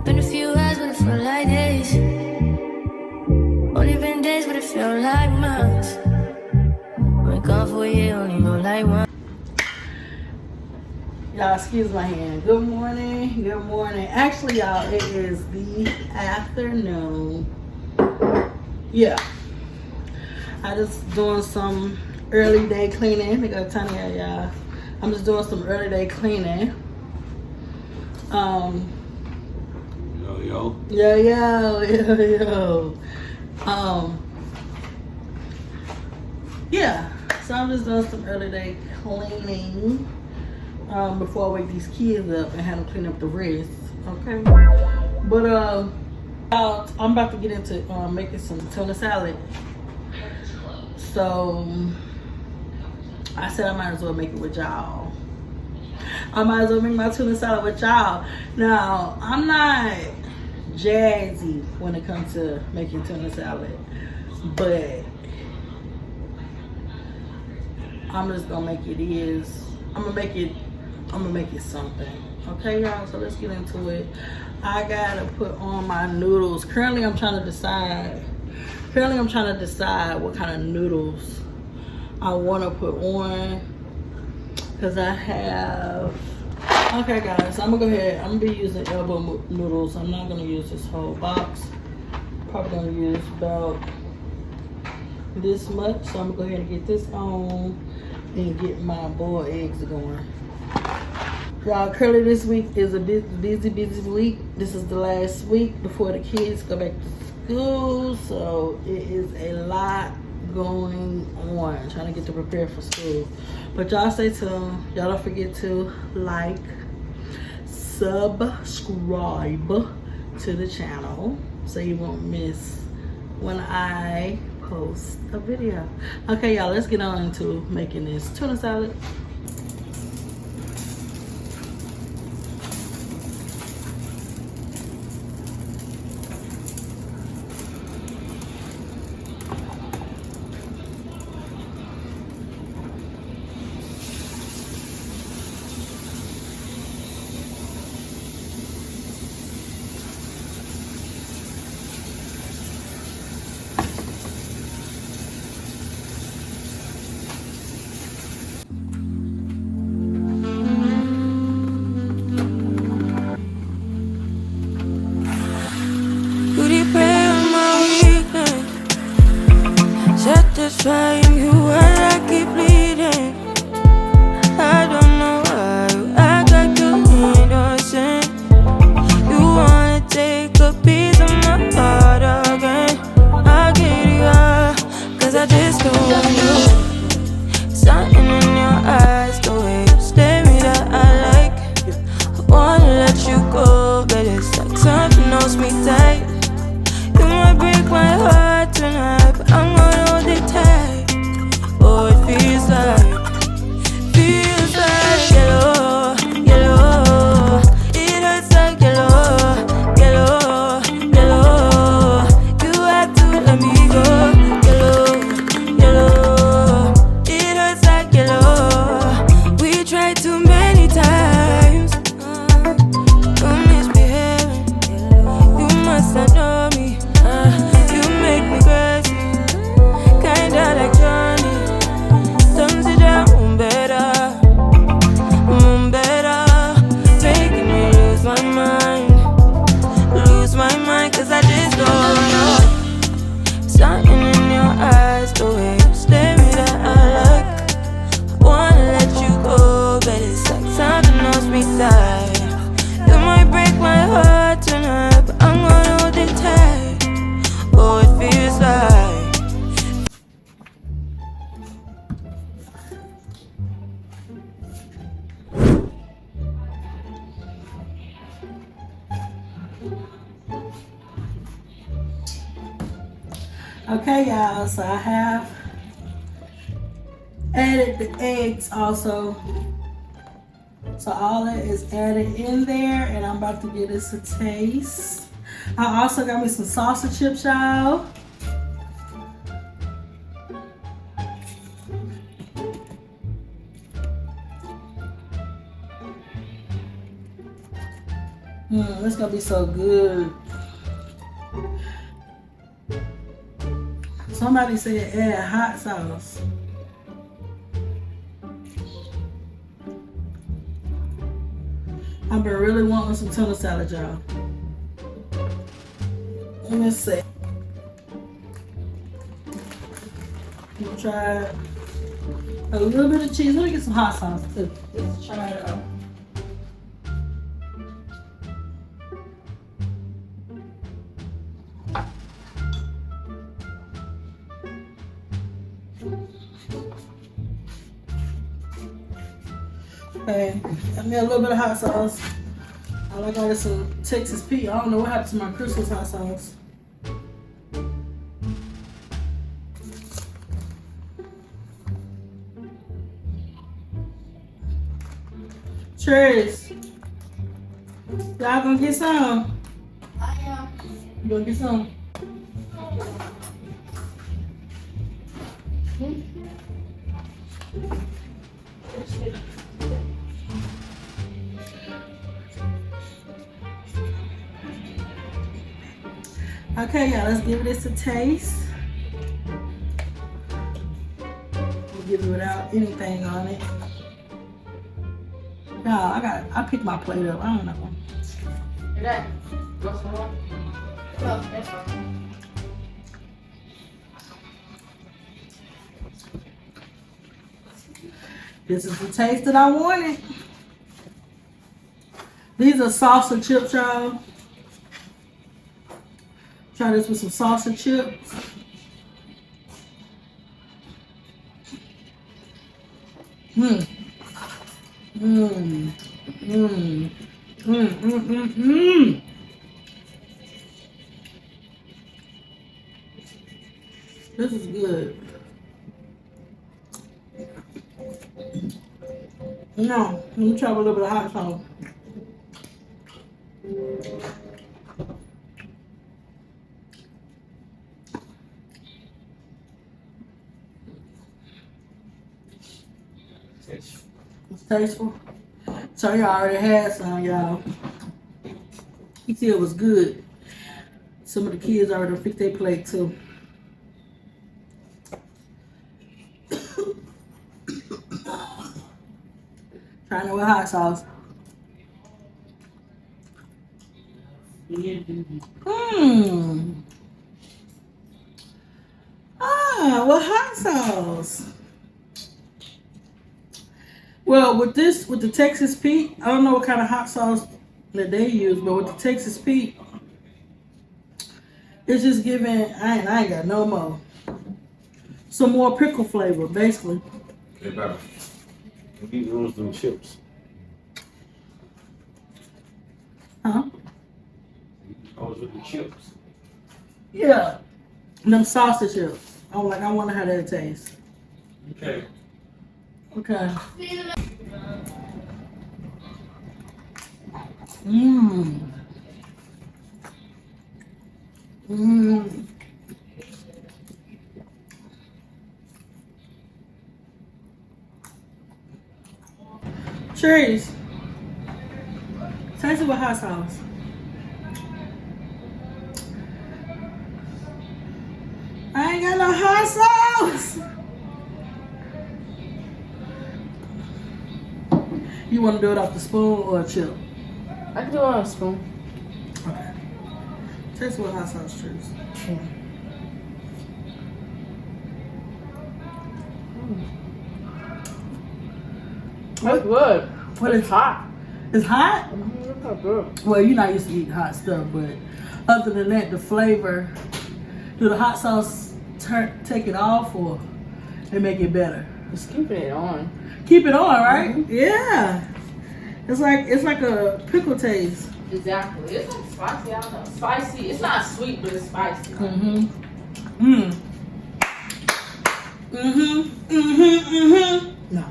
Been a few hours, but it felt like days. Only been days, but it felt like months. Been gone for a year, only know like one. Y'all, excuse my hand. Good morning. Good morning. Actually, y'all, it is the afternoon. Yeah. I just doing some early day cleaning. I got Tanya, y'all. I'm just doing some early day cleaning. Yo. Yeah. So I'm just doing some early day cleaning before I wake these kids up and have them clean up the rest. Okay. But I'm about to get into making some tuna salad. So I said I might as well make it with y'all. I might as well make my tuna salad with y'all. Now, I'm not jazzy when it comes to making tuna salad, but I'm just gonna make it I'm gonna make it something. Okay, y'all, so let's get into it. I gotta put on my noodles. Currently I'm trying to decide what kind of noodles I want to put on, because I have, okay guys, I'm gonna go ahead, I'm gonna be using elbow noodles. I'm not gonna use this whole box. Probably gonna use about this much. So I'm gonna go ahead and get this on and get my boiled eggs going. Y'all, currently this week is a busy week. This is the last week before the kids go back to school, so it is a lot going on, trying to get to prepare for school. But y'all stay tuned. Y'all don't forget to like, subscribe to the channel so you won't miss when I post a video. Okay, y'all, let's get on into making this tuna salad. Satisfying you while I keep bleeding. I don't know why you act like you innocent. You wanna take a piece of my heart again. I'll get you out, cause I just don't want you. Something in your eyes, the way you stare me that I like. I wanna let you go, but it's like something holds me tight. You might break my heart tonight, but I'm gonna hold it tight. Oh, it feels like yellow, yellow. It hurts like yellow, yellow, yellow. You have to let me go, yellow, yellow. It hurts like yellow. We tried too many times. You're misbehaving. You must not know me. You make me crazy, kinda like Johnny. Turns it down better, making me lose my mind, cause I just don't know. Something in your eyes, the way you stare me that I like. I wanna let you go, but it's like something holds me tight. You might break my heart tonight, but I'm gonna hold it tight. Oh, it feels like Okay, y'all, so I have added the eggs also. So all that is added in there, and I'm about to give this a taste. I also got me some salsa chips, y'all. It's gonna be so good. Somebody said add hot sauce. I've been really wanting some tuna salad, y'all. Let me see. I'm gonna try a little bit of cheese. Let me get some hot sauce too. Let's try it out. Okay, got me a little bit of hot sauce. I got some Texas Pete. I don't know what happened to my Christmas hot sauce. Trice, y'all gonna get some? I am. You gonna get some? Okay, y'all, let's give this a taste. We'll give it without anything on it. Y'all, I picked my plate up. I don't know. You're done. Want some more? No, that's fine. This is the taste that I wanted. These are salsa chips, y'all. Try this with some salsa chips. Mmm. Mmm. Mmm. Mmm. Mmm. Mmm. This is good. No, let me try a little bit of hot sauce. It's tasteful. So y'all already had some, y'all. You see it was good. Some of the kids already picked their plate too. Trying it with hot sauce. Mmm. Ah, with hot sauce. Well, with the Texas Pete, I don't know what kind of hot sauce that they use, but with the Texas Pete, it's just giving, I ain't got no more. Some more pickle flavor, basically. Hey, Baba. These ones them chips. Huh? I was with the chips. Yeah. Them sausage chips. I wonder how that tastes. Okay. Okay. Mmm. Mmm. Trice. Taste it with hot sauce. I ain't got no hot sauce. You want to do it off the spoon or a chip? I can do it on a spoon. Okay. Taste with hot sauce, Trice. That's good. What It's is hot. It's hot? It's not good. Well, you're not used to eating hot stuff, but other than that, the flavor, do the hot sauce take it off or they make it better? Just keeping it on. Keep it on, right? Mm-hmm. Yeah. It's like a pickle taste. Exactly. It's like spicy. I don't know. Spicy. It's not sweet, but it's spicy. Mm-hmm. Mm. Mm-hmm. Mm-hmm. Mm-hmm. No.